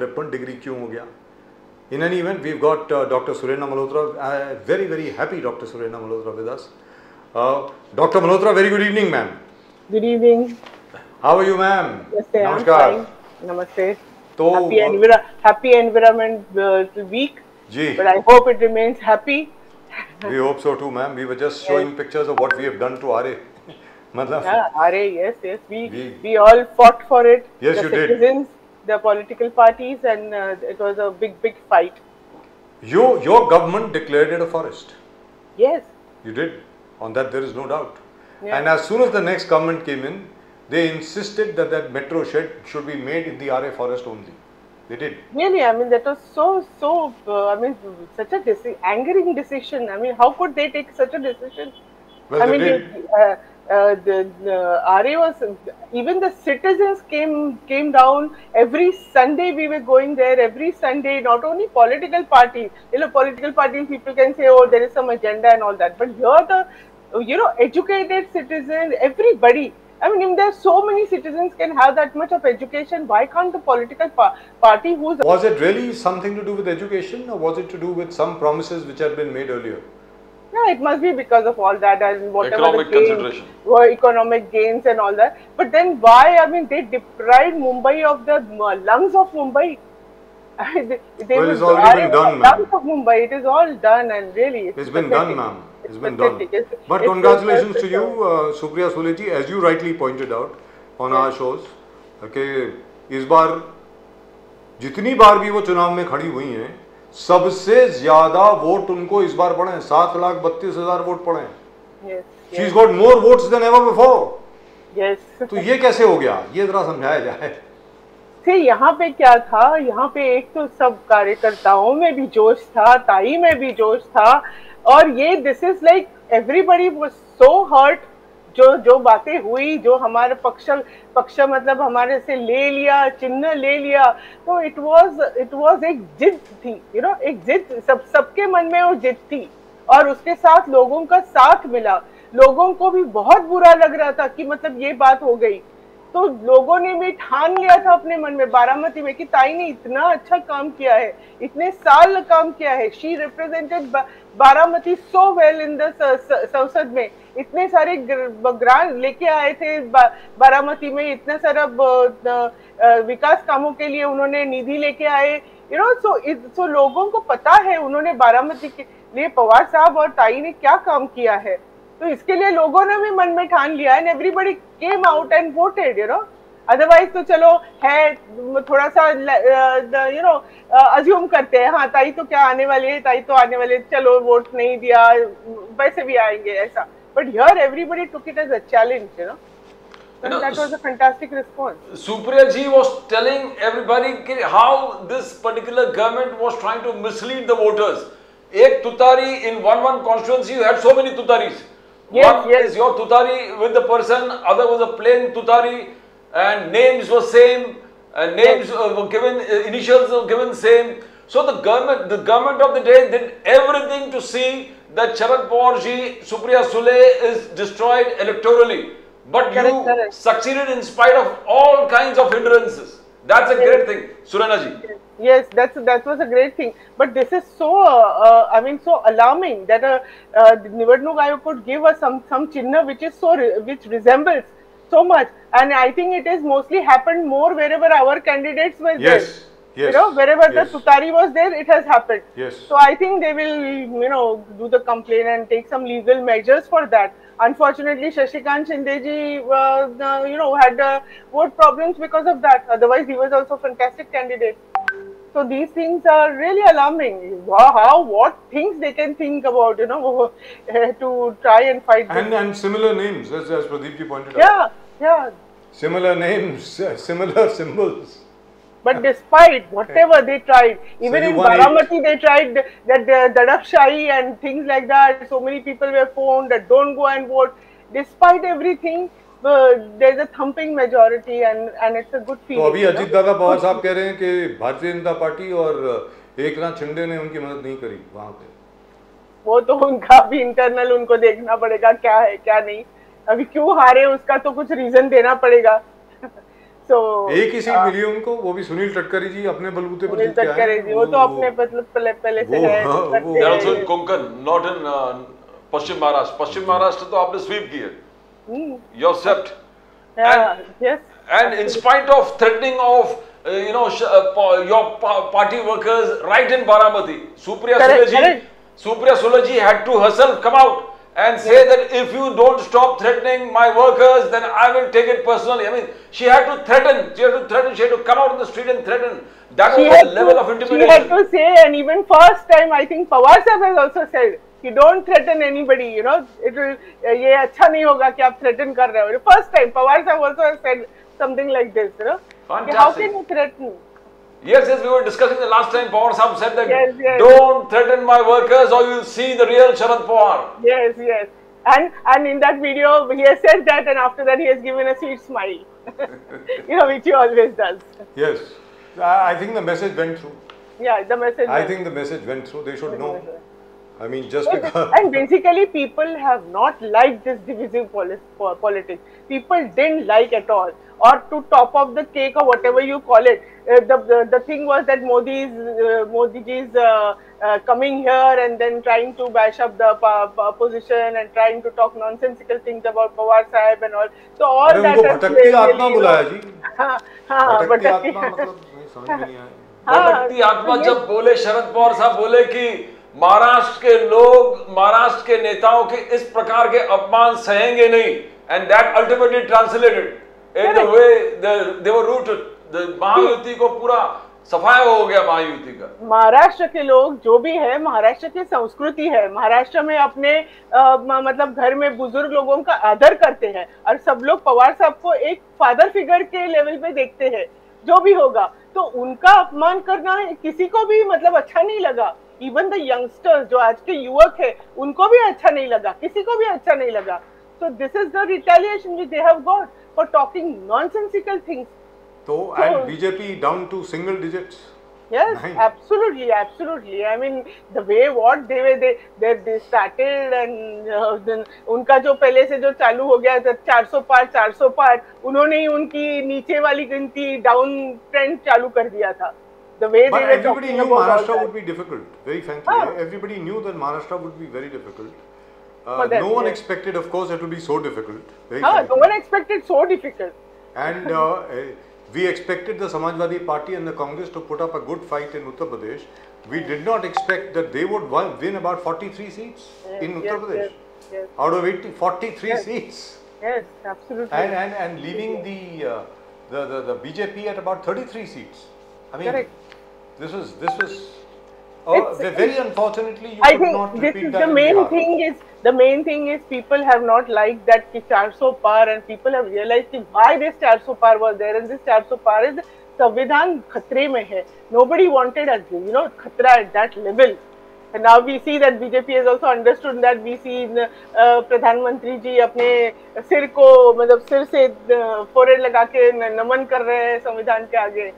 53 degree क्यों हो गया? In any event, we've got Dr. Surendra Malhotra, very, very happy Dr. Surendra Malhotra with us. Dr. Malhotra, very good evening, ma'am. Good evening. How are you, ma'am? Namaste, I'm Namaskar. fine. Namaste. तो Happy Environment Week. Ji, but I hope it remains happy. we hope so too, ma'am. We were just showing pictures of what we have done to RA. मतलब Yeah, RA, yes. We all fought for it. Yes, the you did. citizens, the political parties, and it was a big fight. your government declared it a forest. Yes. You did. On that there is no doubt. Yeah. And as soon as the next government came in, they insisted that that metro shed should be made in the RA forest only. They did. Really, I mean, that was so. I mean, such a angering decision. I mean, how could they take such a decision? Well, I they mean, did. the RA was, even the citizens came down every Sunday. We were going there every Sunday. Not only political parties, political parties people can say, oh, there is some agenda and all that. But here the educated citizens, everybody. I mean, if there are so many citizens can have that much of education, why can't the political party who's... Was it really something to do with education, or was it to do with some promises which had been made earlier? Yeah, it must be because of all that and whatever economic the gains, consideration, economic gains and all that. But then why? I mean, they deprived Mumbai of the lungs of Mumbai. Well, it's already been done, ma'am. Lungs of Mumbai. It is all done, and really, It's been done, ma'am. It's been done. But it's congratulations to you, Supriya Sule ji, as you rightly pointed out on our shows, कि इस बार जितनी बार भी वो चुनाव में खड़ी हुई हैं, सबसे ज्यादा वोट उनको इस बार पड़े हैं, 7,32,000 वोट पड़े हैं. She's got more votes than ever before. Yes. तो ये कैसे हो गया? ये जरा समझाया जाए. यहाँ पे क्या था? यहाँ पे एक तो सब कार्यकर्ताओं में भी जोश था, ताई में भी जोश था, और ये this is like everybody was so hurt. जो बातें हुई, जो हमारे पक्ष मतलब हमारे से ले लिया, चिन्ह ले लिया, तो इट वाज एक जिद थी, एक जिद, सबके मन में वो जिद थी, और उसके साथ लोगों का साथ मिला. लोगों को भी बहुत बुरा लग रहा था कि मतलब ये बात हो गई, तो लोगों ने भी ठान लिया था अपने मन में बारामती में कि ताई ने इतना अच्छा काम किया है, इतने साल काम किया है. She represented Baramati so well in the संसद में. इतने सारे ग्रांट लेके आए थे बारामती में, इतना सारा विकास कामों के लिए उन्होंने निधि लेके आए. सो लोगों को पता है उन्होंने बारामती के लिए पवार साहब और ताई ने क्या काम किया है. तो इसके लिए लोगों ने भी मन में ठान लिया, and everybody came out and voted. Otherwise तो चलो है थोड़ा सा अज्यूम करते हैं, हाँ ताई तो क्या आने वाली है, ताई तो आने वाले, चलो वोट नहीं दिया, वैसे भी आएंगे ऐसा. But here everybody took it as a challenge, and that was a fantastic response. Supriya ji was telling everybody how this particular government was trying to mislead the voters. Ek tutari in one constituency, you had so many tutaris. One is your tutari with the person, other was a plain tutari, and names were same, and names were given, initials were given same. So the government of the day did everything to see that Sharad Pawar ji, Supriya Sule is destroyed electorally. But you succeeded in spite of all kinds of hindrances. That's a great thing, Surendra ji. Yes, that was a great thing. But this is so, so alarming that Nivadnuk Ayog could give us some chinna which resembles so much. And I think it has mostly happened more wherever our candidates were there. Yes. Wherever the tutari was there, it has happened. Yes. So I think they will, do the complaint and take some legal measures for that. Unfortunately, Shashikant Shinde ji, had vote problems because of that. Otherwise, he was also a fantastic candidate. So these things are really alarming. What things they can think about, to try and fight. And similar names, as Pradeep ji pointed out. Yeah. Similar names, similar symbols. But despite whatever they tried, even in Baramati they tried that Dadakshai and things like that. So many people were phoned that don't go and vote. Despite everything, there's a thumping majority, and it's a good feeling. तो अभी अजीत दादा पवार साहब कह रहे हैं कि Bharatiya Janata party और एकनाथ शिंदे ने उनकी मदद नहीं करी वहाँ पे. वो तो उनका भी इंटरनल उनको देखना पड़ेगा क्या है क्या नहीं. अभी क्यों हारे उसका तो कुछ रीजन देना पड़ेगा. तो एक ही सीट मिली उनको, वो भी सुनील तटकरी जी अपने बलबूते पर जीत के आए हैं। वो तो अपने मतलब पहले से है, They are also in Konkan, not in Paschim Maharashtra. Paschim Maharashtra तो आपने sweep की है. You're swept. Yes. And in spite of threatening of your party workers right in Baramati, Supriya Sule ji had to herself come out and say that if you don't stop threatening my workers, then I will take it personally. I mean, she had to threaten. She had to come out in the street and threaten. That was the level of intimidation. She had to say, and even first time, I think Pawar Sahib has also said, you don't threaten anybody, you know, it will, ये अच्छा नहीं होगा कि आप threaten कर रहे हो. First time, Pawar Sahib also has said something like this, you know. Fantastic. How can you threaten? Yes, we were discussing the last time. Pawar Sahib said that don't threaten my workers or you'll see the real Sharad Pawar. Yes. And in that video, he has said that, and after that, he has given a sweet smile. You know, which he always does. Yes. I think the message went through. Yeah, the message. I think the message went through. They should know. I mean, just because. And basically, people have not liked this divisive politics. People didn't like at all. Or to top of the cake or whatever you call it, the thing was that Modi ji's coming here and then trying to bash up the opposition and trying to talk nonsensical things about Pawar Sahib and all. So all that. भटकती आत्मा बुलाया जी. भटकती आत्मा मतलब समझ में नहीं आया. भटकती आत्मा जब बोले शरद पवार साहब बोले कि महाराष्ट्र के लोग महाराष्ट्र के नेताओं के इस प्रकार के अपमान सहेंगे नहीं, and that ultimately translated in the way they were rooted. The Mahayuti को पूरा सफाया हो गया महायुति का. महाराष्ट्र के लोग जो भी है, महाराष्ट्र की संस्कृति है, महाराष्ट्र में अपने मतलब घर में बुजुर्ग लोगों का आदर करते हैं और सब लोग पवार साहब को एक फादर फिगर के लेवल पे देखते हैं. जो भी होगा तो उनका अपमान करना किसी को भी मतलब अच्छा नहीं लगा. इवन द यंगस्टर्स जो आज के युवक है उनको भी अच्छा नहीं लगा, किसी को भी अच्छा नहीं लगा. So this is the retaliation which they have got for talking nonsensical things. So and BJP down to single digits. Yes, absolutely. I mean the way what they started and then उनका जो पहले से जो चालू हो गया था 400 पार उन्होंने ही उनकी नीचे वाली गिनती डाउन ट्रेंड चालू कर दिया था. The way but they everybody knew Maharashtra would be difficult. Very frankly, everybody knew that Maharashtra would be very difficult. No one expected, of course, it would be so difficult. No one expected so difficult. And we expected the Samajwadi Party and the Congress to put up a good fight in Uttar Pradesh. We did not expect that they would win about 43 seats in Uttar Pradesh. Yes. Out of 43 seats. Yes, absolutely. And leaving the BJP at about 33 seats. I mean, correct. This was very unfortunately you I could think not this repeat is that. The main thing is people have not liked that 400 par and people have realized why this 400 par was there, and this 400 par is संविधान खतरे में है. Nobody wanted us, you know, खतरा at that level. And now we see that BJP has also understood that. We see प्रधानमंत्री जी अपने सिर को मतलब सिर से फोरहेड लगा के नमन कर रहे हैं संविधान के आगे.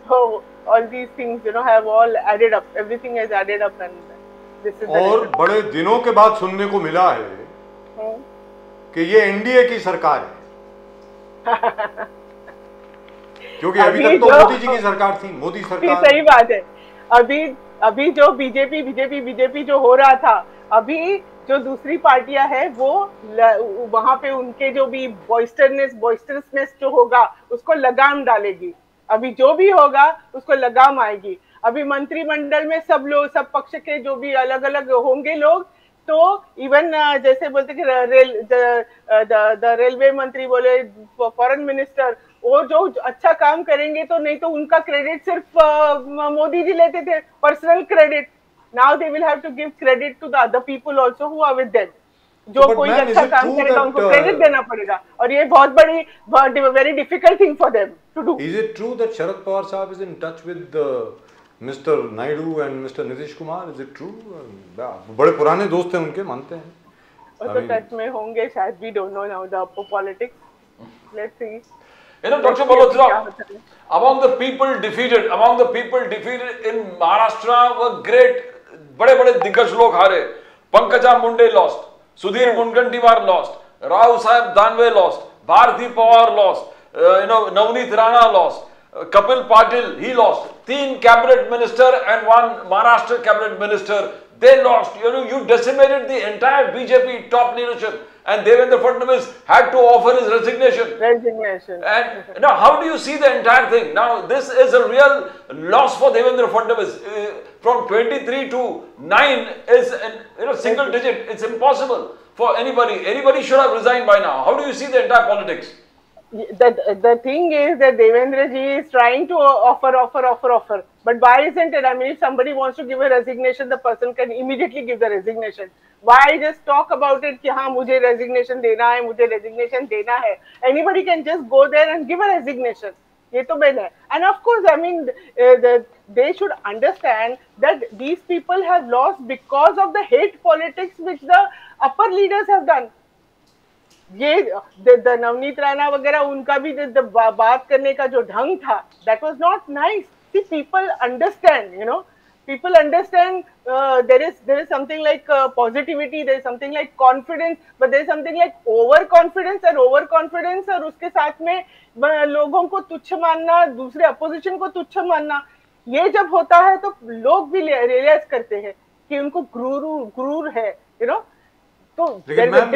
So all these things, you know, have all added up. Everything has added up, and this is. और बड़े दिनों के बाद सुनने को मिला है कि ये एनडीए की सरकार है. क्योंकि अभी तक तो मोदी जी की सरकार थी. मोदी सरकार. सही बात है. अभी जो बीजेपी जो हो रहा था, अभी जो दूसरी पार्टियां हैं वो वहां पे उनके जो भी बॉइस्टरसनेस जो होगा उसको लगाम डालेगी. अभी जो भी होगा उसको लगाम आएगी. अभी मंत्रिमंडल में सब पक्ष के जो भी अलग अलग होंगे लोग, तो इवन जैसे बोलते कि रेलवे मंत्री बोले, फॉरेन मिनिस्टर, वो जो अच्छा काम करेंगे तो नहीं तो उनका क्रेडिट सिर्फ मोदी जी लेते थे, personal credit. Now they will have to give credit to the other people also who are with them. जो कोई अच्छा काम करेगा उनको क्रेडिट देना पड़ेगा, और ये बहुत बड़ी very difficult thing for them to do. Is it true that Sharad Pawar Sahib is in touch with Mr. Naidu and Mr. Nitish Kumar? Is it true? बड़े पुराने दोस्त हैं उनके, मानते हैं. तो टच में होंगे शायद. We don't know now the politics. Let's see. You know, Dr. Malhotra, among the people defeated in Maharashtra were great, बड़े दिग्गज लोग हारे. Pankaja Munde lost, Sudhir Mungantiwar lost, Rao Sahib Danve lost, Bharati Pawar lost, Navneet Rana lost. Kapil Patil, he lost. 3 cabinet minister and 1 Maharashtra cabinet minister, they lost. You decimated the entire BJP top leadership, and Devendra Fadnavis had to offer his resignation. And now, how do you see the entire thing? Now, this is a real loss for Devendra Fadnavis. From 23 to 9 is single digit. It's impossible for anybody. Anybody should have resigned by now. How do you see the entire politics? The thing is that Devendra ji is trying to offer. But why isn't it? I mean, if somebody wants to give a resignation, the person can immediately give the resignation. Why just talk about it कि हाँ मुझे resignation देना है, मुझे resignation देना है? Anybody can just go there and give a resignation. ये तो बेन है. And of course, I mean, they should understand that these people have lost because of the hate politics which the upper leaders have done. ये नवनीत राणा वगैरह उनका भी बात करने का जो ढंग था, that was not nice. See, people understand, people understand. There is something like positivity, there is something like confidence, but there is something like overconfidence और उसके साथ में लोगों को तुच्छ मानना, दूसरे अपोजिशन को तुच्छ मानना. ये जब होता है तो लोग भी रियलाइज करते हैं कि उनको गुरूर है, तो लेकिन मैम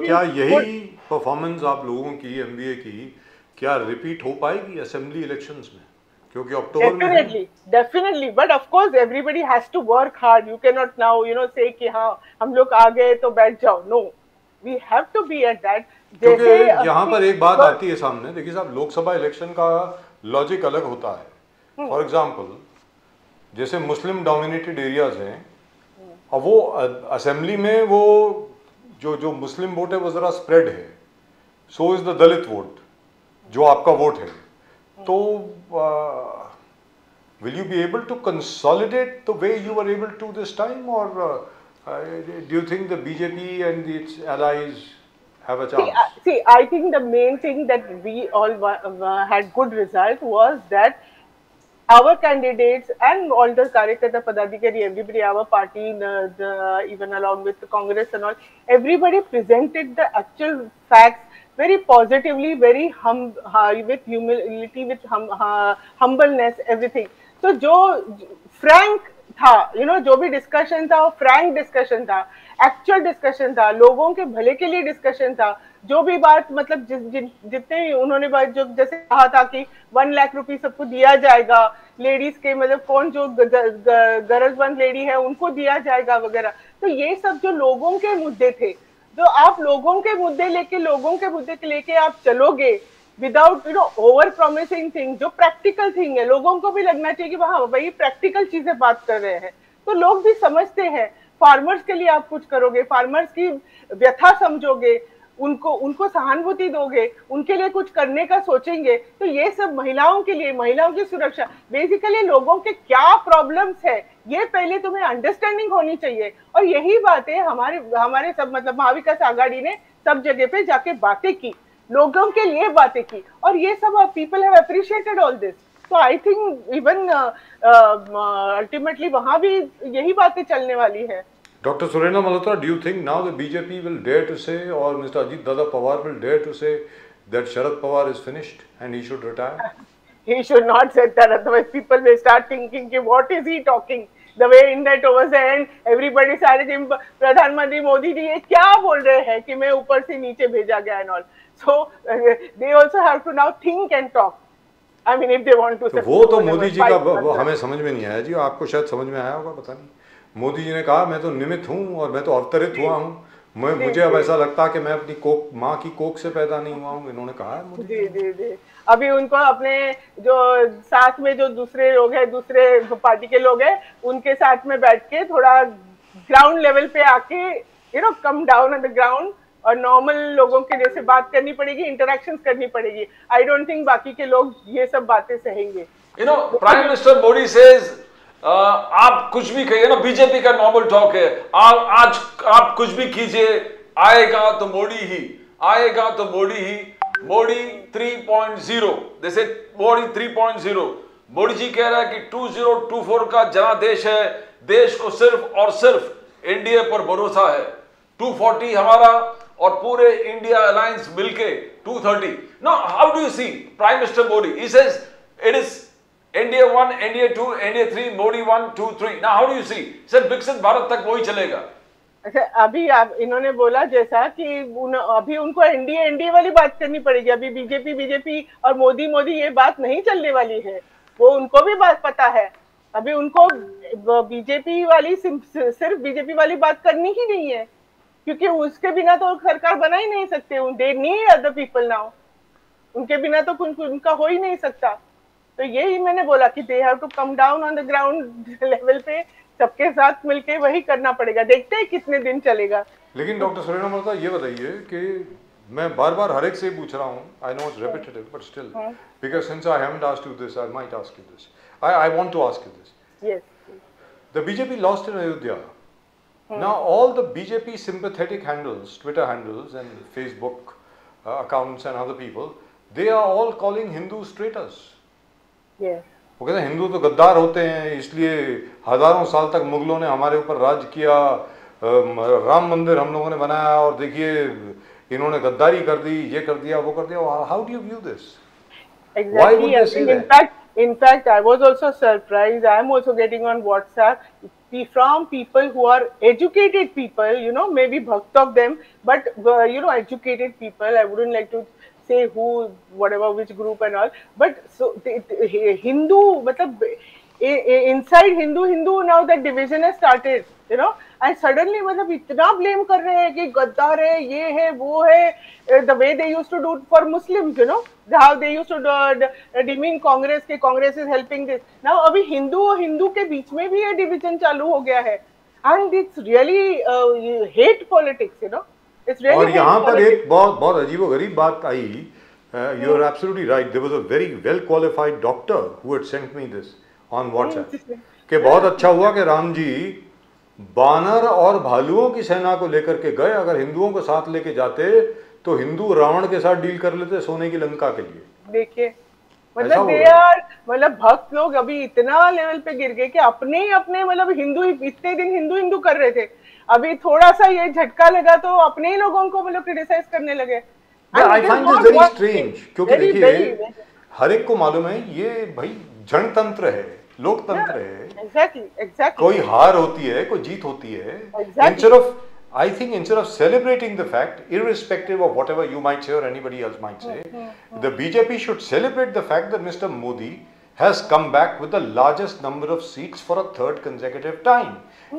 क्या यही परफॉर्मेंस आप लोगों की एमबीए की क्या रिपीट हो पाएगी असेंबली इलेक्शंस में? क्योंकि अक्टूबर में definitely but of course everybody has to work hard. You can not now say कि हाँ हम लोग आ गए तो बैठ जाओ. No, we have to be at that. क्योंकि यहाँ पर एक बात आती है सामने. देखिए साहब, लोकसभा इलेक्शन का लॉजिक अलग होता है. फॉर एग्जाम्पल, जैसे मुस्लिम डोमिनेटेड एरियाज हैं, अब वो असेंबली में वो जो मुस्लिम वोट है वो जरा स्प्रेड है. So is the Dalit vote, जो आपका वोट है. तो will you be able to consolidate the way you are able to this time, और do you think the BJP and its allies have a chance? See, I think the main thing that we all had good result was that our candidates and all the Karyakarta Padadikari, everybody, our party, even along with the Congress and all, everybody presented the actual facts very positively, very with humility, with humbleness, everything. So, जो frank था, जो भी discussion था वो Frank discussion था, actual discussion था, लोगों के भले के लिए डिस्कशन था. जो भी बात मतलब जितने उन्होंने बात जो जैसे कहा था कि 1 लाख रुपए सबको दिया जाएगा, लेडीज के मतलब कौन जो गरजमंद लेडी है उनको दिया जाएगा वगैरह. तो ये सब जो लोगों के मुद्दे थे, जो आप लोगों के मुद्दे लेके आप चलोगे विदाउट ओवर प्रोमिसिंग थिंग, जो प्रैक्टिकल थिंग है, लोगों को भी लगना चाहिए कि हाँ भाई प्रैक्टिकल चीजें बात कर रहे हैं, तो लोग भी समझते हैं. फार्मर्स के लिए आप कुछ करोगे, फार्मर्स की व्यथा समझोगे, उनको सहानुभूति दोगे, उनके लिए कुछ करने का सोचेंगे. तो ये सब महिलाओं के लिए, महिलाओं की सुरक्षा, बेसिकली लोगों के क्या प्रॉब्लम्स है ये पहले तुम्हें अंडरस्टैंडिंग होनी चाहिए. और यही बातें हमारे सब मतलब महाविकास आघाड़ी ने सब जगह पे जाके बातें की, लोगों के लिए बातें की, और ये सब people have appreciated all this. तो आई थिंक इवन अल्टीमेटली वहां भी यही बातें चलने वाली है. Dr. Surendra Malhotra, do you think now the BJP will dare to say, or Mr. Ajit Dada Pawar will dare to say that Sharad Pawar is finished and he should retire? He should not say that, otherwise people will start thinking कि what is he talking? The way in that was the end, everybody started saying प्रधानमंत्री मोदी जी ये क्या बोल रहे हैं कि मैं ऊपर से नीचे भेजा गया and all. So they also have to now think and talk. I mean, if they want to. वो तो मोदी जी का वो हमें समझ में नहीं आया जी. आपको शायद समझ में आया होगा, पता नहीं. मोदी जी ने कहा मैं तो निमित्त हूँ और मैं तो अवतरित हुआ हूँ, मुझे अब ऐसा लगता है कि मैं अपनी माँ की कोख से पैदा नहीं हुआ हूँ, इन्होंने कहा है मोदी जी. अभी उनको अपने जो साथ में जो दूसरे लोग हैं, दूसरे पार्टी के लोग हैं, उनके साथ में बैठ के थोड़ा ग्राउंड लेवल पे आके कम डाउन ऑन द ग्राउंड और नॉर्मल लोगों के जैसे बात करनी पड़ेगी, इंटरेक्शंस करनी पड़ेगी. आई डोंट थिंक बाकी के लोग ये सब बातें सहेंगे. प्राइम मिनिस्टर मोदी सेज आप कुछ भी कहिए ना, बीजेपी का नॉर्मल टॉक है, आज आप कुछ भी कीजिए, आएगा तो मोदी ही, आएगा तो मोदी ही. मोदी 3.0, जैसे मोदी 3.0. मोदी जी कह रहा है कि 2024 का जनादेश है, देश को सिर्फ और सिर्फ एनडीए पर भरोसा है. 240 हमारा और पूरे इंडिया अलायंस मिलके 230. Now, how do you see Prime Minister Modi? He says it is NDA 1, NDA 2, NDA 3, Modi 1, 2, 3. Now, how do you see? Sir, विकसित भारत तक वही चलेगा. अच्छा, अभी आप इन्होंने बोला जैसा कि अभी उनको एनडीए वाली बात करनी पड़ेगी. अभी बीजेपी और मोदी ये बात नहीं चलने वाली है. वो उनको भी बात पता है. अभी उनको बीजेपी वाली सिर्फ बीजेपी वाली बात करनी ही नहीं है, क्योंकि उसके बिना तो सरकार बना ही नहीं सकते. They need other people now. उनके बिना तो कुछ उनका हो ही नहीं सकता. तो यही मैंने बोला कि they have to come down on the ground level पे, सबके साथ मिलके वही करना पड़ेगा. देखते हैं कितने दिन चलेगा. लेकिन डॉक्टर सुरेंद्र मल्होत्रा, ये बताइए कि मैं बार-बार हर एक से पूछ रहा हूँ. I know it's repetitive but still, because since I haven't asked you this, I might ask you this. I want to ask you this. Yes, the BJP lost in Ayodhya. Now all the BJP sympathetic handles, Twitter handles and Facebook accounts and other people, they are all calling Hindus traitors. Yes. वो कहते हैं हिंदू तो गद्दार होते हैं, इसलिए हजारों साल तक मुगलों ने हमारे ऊपर राज किया, राम मंदिर हम लोगों ने बनाया और देखिए इन्होंने गद्दारी कर दी, ये कर दिया, वो कर दिया. How do you view this? Why would they say that? In fact, I was also surprised. I am also getting on WhatsApp from people who are educated people, maybe bhakt of them, but educated people. I wouldn't like to say who, whatever, which group and all. But so Hindu, matlab, inside Hindu now that division has started, and suddenly मतलब इतना blame कर रहे हैं कि गद्दार है, ये है, वो है. The way they used to do for Muslims, how they used to demean Congress, कि Congress is helping this. Now अभी हिंदू के बीच में भी ये division चालू हो गया है, and it's really hate politics, It's really. और यहाँ पर एक बहुत अजीबोगरीब बात आई. You are absolutely right. There was a very well qualified doctor who had sent me this on WhatsApp. कि बहुत अच्छा हुआ कि राम जी बानर और भालुओं की सेना को लेकर के गए. अगर हिंदुओं को साथ लेके जाते तो हिंदू रावण के साथ डील कर लेते सोने की लंका के लिए. देखिए, मतलब भक्त लोग अभी इतना लेवल पे गिर गए कि अपने मतलब इतने दिन हिंदू कर रहे थे. अभी थोड़ा सा ये झटका लगा तो अपने ही लोगों को मतलब क्रिटिसाइज करने लगे. I find this very strange, क्योंकि देखिए हर एक को मालूम है ये भाई जनतंत्र है, लोकतंत्र है. Exactly. कोई हार होती है, कोई जीत होती है. Instead of celebrating the fact, irrespective of whatever you might say or anybody else might say, the BJP should celebrate the fact that Mr. Modi has come back with the largest number of seats for a third consecutive time.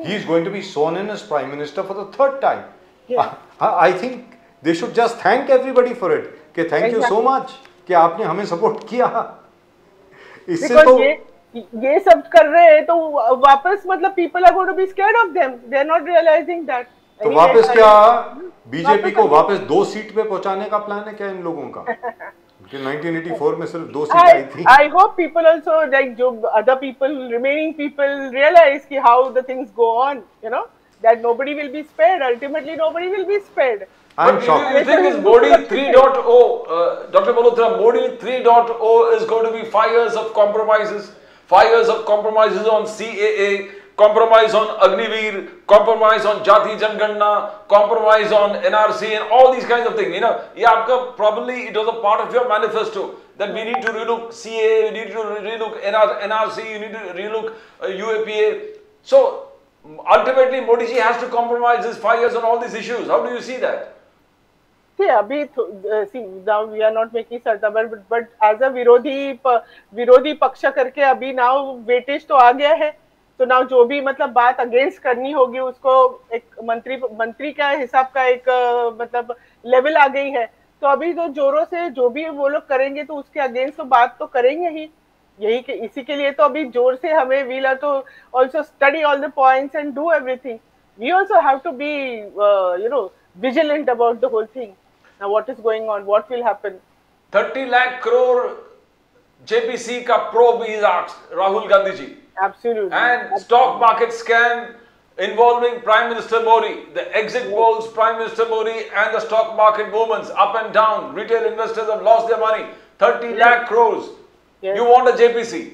He is going to be sworn in as Prime Minister for the third time. Yeah. I think they should just thank everybody for it. कि thank you so much कि आपने हमें support किया. इससे तो ये सब कर रहे हैं तो वापस मतलब people are going to be scared of them. They are not realizing that. तो वापस क्या बीजेपी को वापस 2 सीट पे पहुंचाने का प्लान है क्या इन लोगों का? कि 1984 में सिर्फ 2 सीट आई थी. I hope people also, like जो other people, remaining people realize कि how the things go on, that nobody will be spared. Ultimately, nobody will be spared. I'm shocked. You think is Modi 3.0, Dr. Malhotra, Modi 3.0 is going to be 5 years of compromises, 5 years of compromises on CAA, compromise on Agniveer, compromise on Jati Janganna, compromise on NRC and all these kinds of things. ये आपका probably it was a part of your manifesto that we need to relook CAA, we need to relook NRC, you need to relook UAPA. So ultimately Modi ji has to compromise his 5 years on all these issues. How do you see that? See, अभी see now we are not making certain, but as a विरोधी पक्ष करके अभी now weightage तो आ गया है. तो now जो भी मतलब बात अगेंस्ट करनी होगी उसको एक मंत्री का हिसाब का एक मतलब लेवल आ गई है. तो अभी तो जोरों से जो भी वो लोग करेंगे तो उसके अगेंस्ट तो बात तो करेंगे ही. यही के इसी के लिए तो अभी जोर से हमें we'll are to also study all the points and do everything. We also have to be vigilant about the whole thing. Now what is going on? What will happen? 30 lakh crore JPC का probe is asked Rahul Gandhi ji. Absolutely. And stock market scam involving Prime Minister Modi. The exit polls, Prime Minister Modi and the stock market movements up and down. Retail investors have lost their money. 30 lakh crores. Yes. You want a JPC?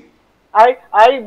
I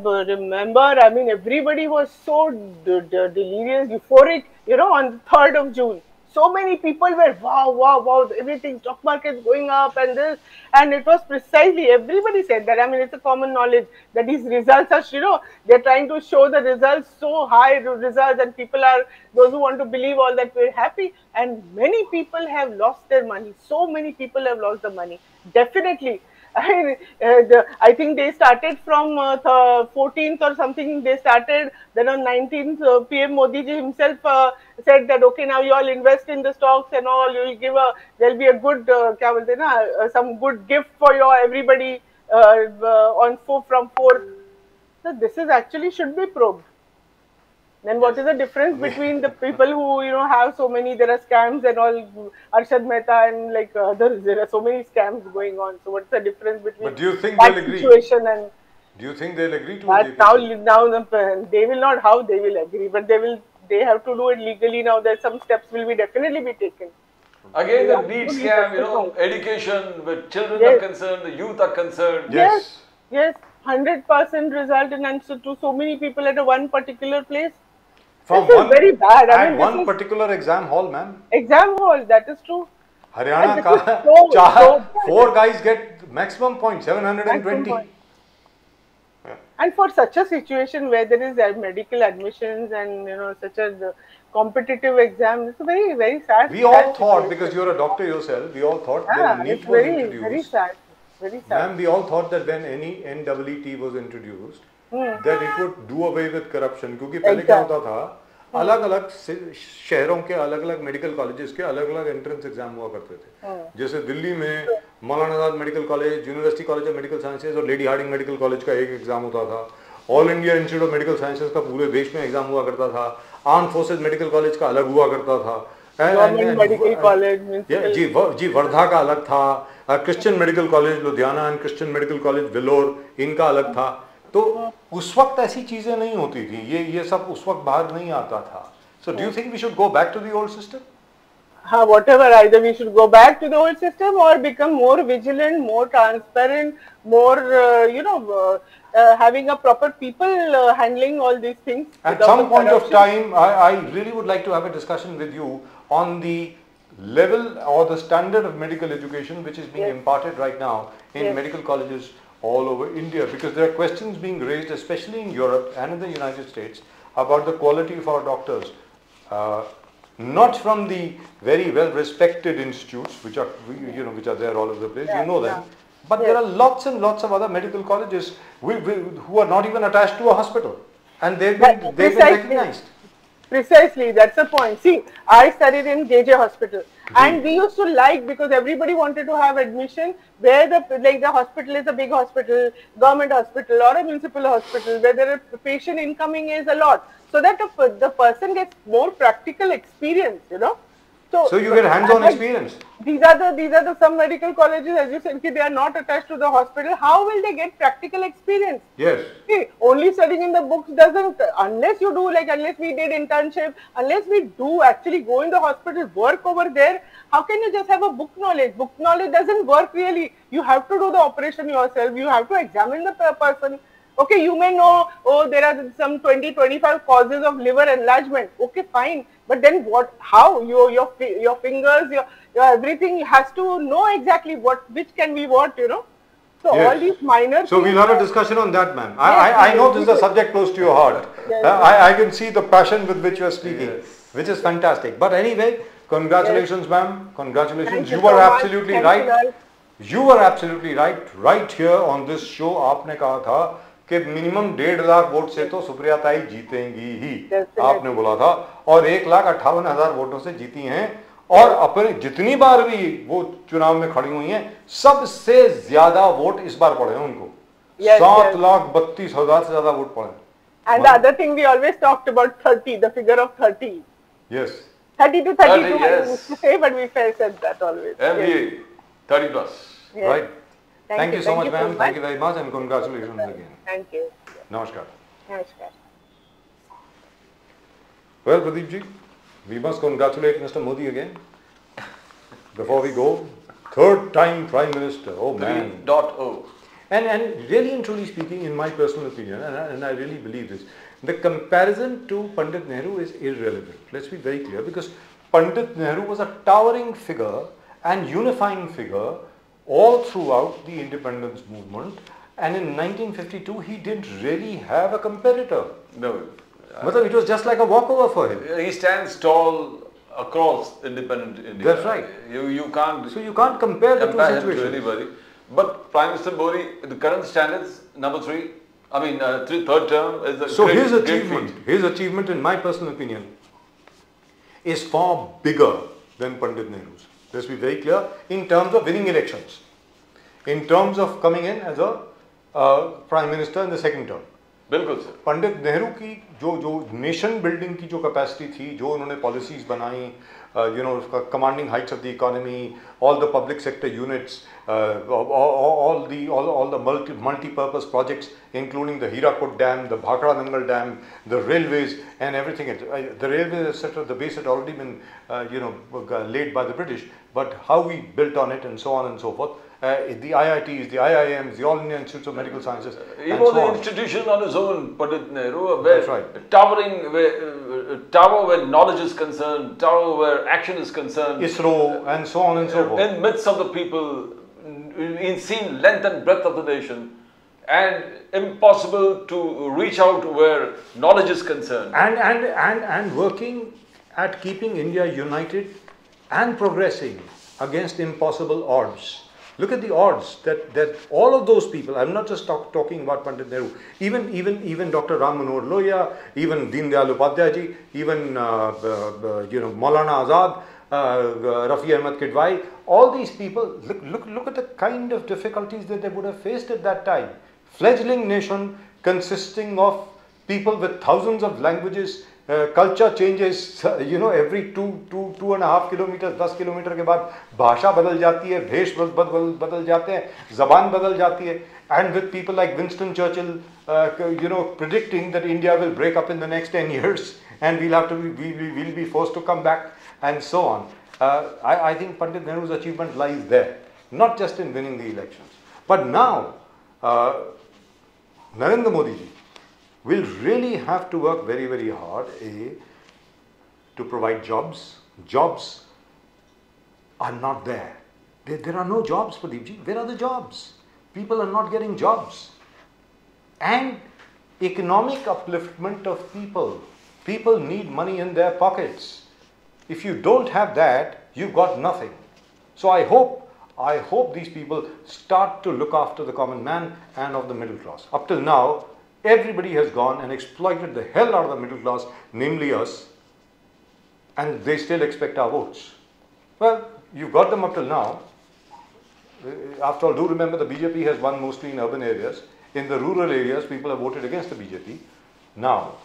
remember, I mean, everybody was so delirious, euphoric, on the 3rd of June. so many people were wow, wow, wow, everything, stock market's going up and this, and it was precisely, everybody said that. I mean, it's a common knowledge that these results are, they're trying to show the results, so high results, and people are, those who want to believe all that, we're happy, and many people have lost their money. So many people have lost the money, definitely. I think they started from 14th or something. They started. Then on 19th, PM Modi ji himself said that okay, now you all invest in the stocks and all. You will give there'll be a good, some good gift for your everybody from 4th. So this is actually should be probed. Then what is the difference between the people who have so many? There are scams and all. Arshad Mehta and like others. There are so many scams going on. So what's the difference between? But do you think that they'll agree? Situation and do you think they'll agree to that it? now they will not. How they will agree? But they will. They have to do it legally now. That some steps will be definitely be taken. Again, the NEET scam. Education, where children are concerned, the youth are concerned. Yes. 100% result in answer to so many people at a one particular place. From this is very bad. I mean, one particular exam hall, ma'am. Exam hall, that is true. Haryana ka 4 guys get maximum point 720. And for such a situation where there is medical admissions and such a competitive exam, it's a very, very sad. We all thought, because you're a doctor yourself, we all thought that NEET was introduced. Very sad. Very sad. Ma'am, we all thought that when any NEET was introduced, that it would do away with corruption. क्योंकि पहले क्या होता था, अलग-अलग शहरों के अलग-अलग medical colleges के अलग-अलग एंट्रेंस एग्जाम हुआ करते थे. जैसे दिल्ली में Maulana Azad Medical College, University College of Medical Sciences और लेडी हार्डिंग मेडिकल कॉलेज का एक एग्जाम होता था. All India Institute of Medical Sciences का पूरे देश में एग्जाम हुआ करता था. आर्म फोर्सेज मेडिकल कॉलेज का अलग हुआ करता था. मेडिकल कॉलेज जी वर्धा का अलग था. Christian medical college Ludhiana and Christian medical college Vellore, इनका अलग था. तो उस वक्त ऐसी चीजें नहीं होती थी. ये सब उस वक्त बाहर नहीं आता था. So do you think we should go back to the old system? Whatever, either we should go back to the old system or become more vigilant, more transparent, more having a proper people handling all these things. At some point of time, I really would like to have a discussion with you on the level or the standard of medical education which is being imparted right now in medical colleges all over India, because there are questions being raised, especially in Europe and in the United States, about the quality of our doctors. Not from the very well respected institutes which are which are there all over the place, them, but there are lots and lots of other medical colleges who are not even attached to a hospital, and they've been recognized. Precisely, that's the point. See, I studied in JJ Hospital, and we used to because everybody wanted to have admission where the hospital is a big hospital, government hospital or a municipal hospital, where the patient incoming is a lot, so that the person gets more practical experience, So you get hands-on experience. These are the some medical colleges, as you said, they are not attached to the hospital. How will they get practical experience? Yes. See, only studying in the books doesn't, unless you do unless we did internship, unless we do actually go in the hospital, work over there, how can you just have a book knowledge? Book knowledge doesn't work really. You have to do the operation yourself. You have to examine the person. Okay, you may know, there are some 20-25 causes of liver enlargement. Okay, fine. But then what, how, your fingers, your everything has to know exactly which can be what, So all these minor So we'll have a discussion on that, ma'am. I know this is a subject close to your heart. I can see the passion with which you are speaking, which is fantastic. But anyway, congratulations, ma'am. Congratulations. You were absolutely right. You were absolutely right. Right here on this show, आपने कहा था कि minimum 1.5 lakh vote से तो सुप्रिया ताई जीतेंगी ही, आपने बोला था, और 1,58,000 वोटों से जीती हैं, और अपने जितनी बार भी वो चुनाव में खड़ी हुई हैं, सबसे ज्यादा वोट इस बार पड़े हैं उनको. 7,32,000 से ज्यादा वोट पड़े. And the other thing we always talked about 30, the figure of 30. Yes. 30 to 32, I used to say, but we said that always. MBA, 30 plus. Yes. Right. Thank you so much, ma'am. Thank you very much, and congratulations again. Thank you. Namaskar. Namaskar. Well, Pradeep ji, we must congratulate Mr. Modi again. Before we go, 3rd time Prime Minister. Oh man. 3.0. And really and truly speaking, in my personal opinion, and I really believe this, the comparison to Pandit Nehru is irrelevant. Let's be very clear, because Pandit Nehru was a towering figure and unifying figure all throughout the independence movement, and in 1952 he didn't really have a competitor. No. It was just like a walkover for him. He stands tall across independent India. That's right. You can't. So you can't compare the two compare him to situations. anybody. But Prime Minister Modi, the current standards, number 3, third term is a so great, his achievement, in my personal opinion, is far bigger than Pandit Nehru's. Let's be very clear, in terms of winning elections, in terms of coming in as a Prime Minister in the second term. बिल्कुल sir. Pandit Nehru की जो nation building की जो capacity थी, जो उन्होंने policies बनाई, commanding Heights of the economy, all the public sector units, all the multi-purpose projects, including the Hirakud Dam, the Bhakra Nangal Dam, the railways and everything. The railways, etc., the base had already been laid by the British, but how we built on it and so on and so forth. The IITs, the IIMs, the All India Institutes of Medical Sciences. He was an institution on his own, Pandit Nehru. That's right. Tower where knowledge is concerned, tower where action is concerned. ISRO and so on and so forth. In midst of the people, in seen length and breadth of the nation, and impossible to reach out where knowledge is concerned. And working at keeping India united and progressing against impossible odds. Look at the odds that all of those people, I'm not just talking about Pandit Nehru, even Dr. Ram Manohar Lohia, even Deen Dayal Upadhyay ji, even Maulana Azad, Rafi Ahmed Kidwai, all these people, look at the kind of difficulties that they would have faced at that time. Fledgling nation consisting of people with thousands of languages, culture changes, every 2.5 kilometers, 10 kilometer के बाद भाषा बदल जाती है, भेष बदल जाते हैं, ज़बान बदल जाती है, and with people like Winston Churchill, predicting that India will break up in the next 10 years and we'll be forced to come back and so on. I think Pandit Nehru's achievement lies there, not just in winning the elections, but now Narendra Modi ji will really have to work very, very hard to provide jobs. Jobs are not there. There are no jobs, Pradeep ji. Where are the jobs? People are not getting jobs. And economic upliftment of people. People need money in their pockets. If you don't have that, you've got nothing. So I hope these people start to look after the common man and of the middle class. Up till now, everybody has gone and exploited the hell out of the middle class, namely us, and they still expect our votes. Well, you've got them up till now. After all, do remember the BJP has won mostly in urban areas. In the rural areas, people have voted against the BJP. Now,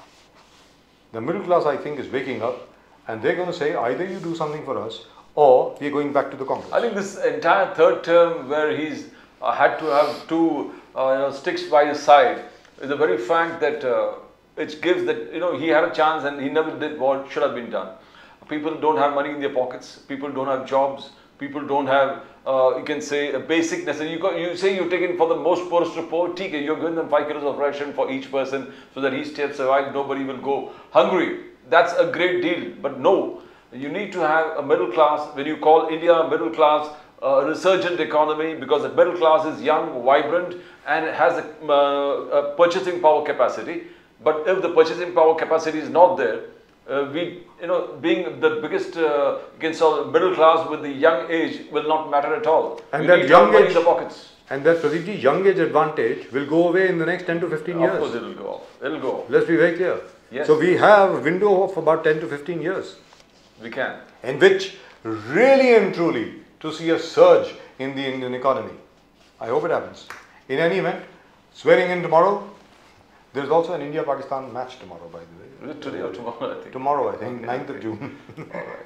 the middle class, I think, is waking up, and they're going to say, either you do something for us, or we're going back to the Congress. I think this entire third term where he's had to have two sticks by his side is the very fact that it gives that, he had a chance and he never did what should have been done. People don't have money in their pockets, people don't have jobs, people don't have, you can say, a basic necessity. You say you're taking for the most poorest to poor, you're giving them 5 kilos of ration for each person so that he still survives, nobody will go hungry. That's a great deal, but no, you need to have a middle class. When you call India a middle class, a resurgent economy, because the middle class is young, vibrant, and has a purchasing power capacity. But if the purchasing power capacity is not there, being the biggest middle class with the young age will not matter at all. And that young age, in the pockets. And that Pradeep, young age advantage will go away in the next 10 to 15 years. Of course it will go off. It will go off. Let's be very clear. Yes. So we have a window of about 10 to 15 years. We can. In which really and truly to see a surge in the Indian economy. I hope it happens. In any event, swearing in tomorrow. There is also an India-Pakistan match tomorrow, by the way. Is it today or tomorrow, I think? Tomorrow, I think, 9th of June.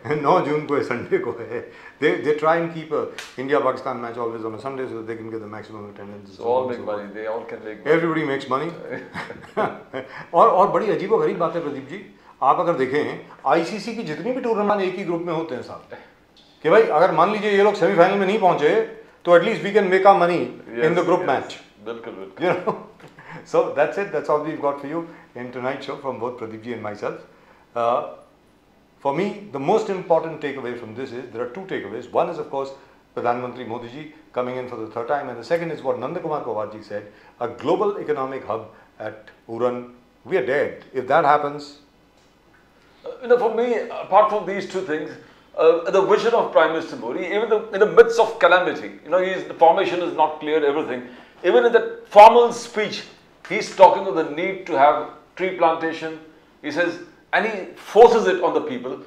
9 June ko hai, Sunday ko hai. They try and keep a India-Pakistan match always on a Sunday so that they can get the maximum attendance. So all make money. They all can make money. Everybody makes money. और बड़ी अजीब गरीब बात है प्रदीप जी, आप अगर देखें ICC की जितनी भी टूर्नामेंट एक ही ग्रुप में होते हैं साहब, कि भाई अगर मान लीजिए ये लोग सेमीफाइनल में नहीं पहुंचे तो at least we can make our money in the group match. बिल्कुल. So that's it. That's all we've got for you in tonight's show from both Pradeep ji and myself. For me, the most important takeaway from this is, there are two takeaways. One is, of course, Pradhan Mantri Modi ji coming in for the third time, and the second is what Nanda Kumar Pawar ji said, a global economic hub at Uran. We are dead. If that happens... For me, apart from these two things, the vision of Prime Minister Modi, even in the midst of calamity, the formation is not clear, everything. Even in that formal speech, he's talking of the need to have tree plantation. He says, and he forces it on the people,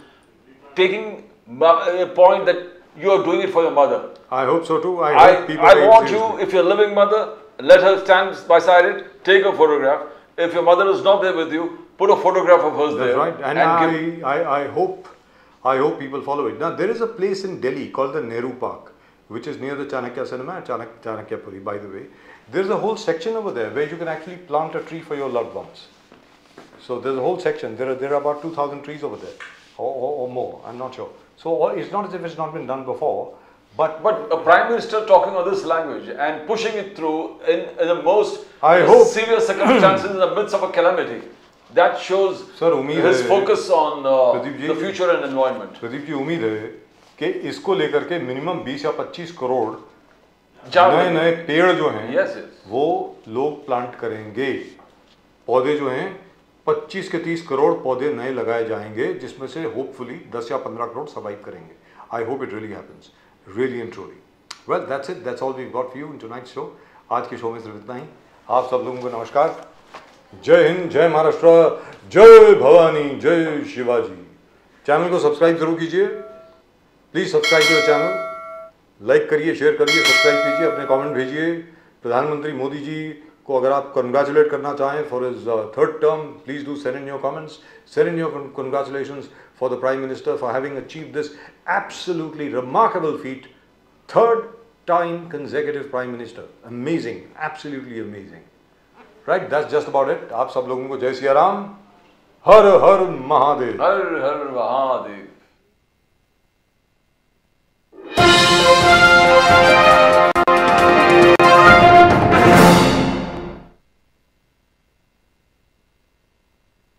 taking a point that you are doing it for your mother. I hope so too. I want you, if you're a living mother, let her stand beside it, take a photograph. If your mother is not there with you, put a photograph of hers there. That's right. And I hope people follow it. Now, there is a place in Delhi called the Nehru Park, which is near the Chanakya Cinema, Chanakyapuri, by the way. There's a whole section over there where you can actually plant a tree for your loved ones. So there's a whole section. There are about 2,000 trees over there, or more. I'm not sure. So it's not as if it's not been done before. But a Prime Minister talking on this language and pushing it through in the most severe circumstances in the midst of a calamity, that shows his focus on the future and environment. Pradeep ji, उम्मीद है कि इसको लेकर के minimum 20 या 25 करोड़ नए पेड़ जो हैं वो लोग प्लांट करेंगे. पौधे जो हैं 25 के 30 करोड़ पौधे नए लगाए जाएंगे, जिसमें से होपफुली 10 या 15 करोड़ सर्वाइव करेंगे. I hope it really happens, really and truly. Well, that's it. That's all we've got for you in tonight's show. आज के शो में सिर्फ इतना ही. आप सब लोगों को नमस्कार. जय हिंद, जय महाराष्ट्र, जय भवानी, जय शिवाजी. चैनल को सब्सक्राइब जरूर कीजिए. Please subscribe to the channel. Like करिए, शेयर करिए, सब्सक्राइब कीजिए, अपने कमेंट भेजिए. प्रधानमंत्री मोदी जी को अगर आप कंग्रेचुलेट करना चाहें for his third term, please do send in your comments. Send in your congratulations for the Prime Minister for having achieved this absolutely remarkable feat. Third time consecutive Prime Minister. Amazing. Absolutely amazing. Right? That's just about it. आप सब लोगों को जय सिया राम. हर हर महादेव. हर हर महादेव.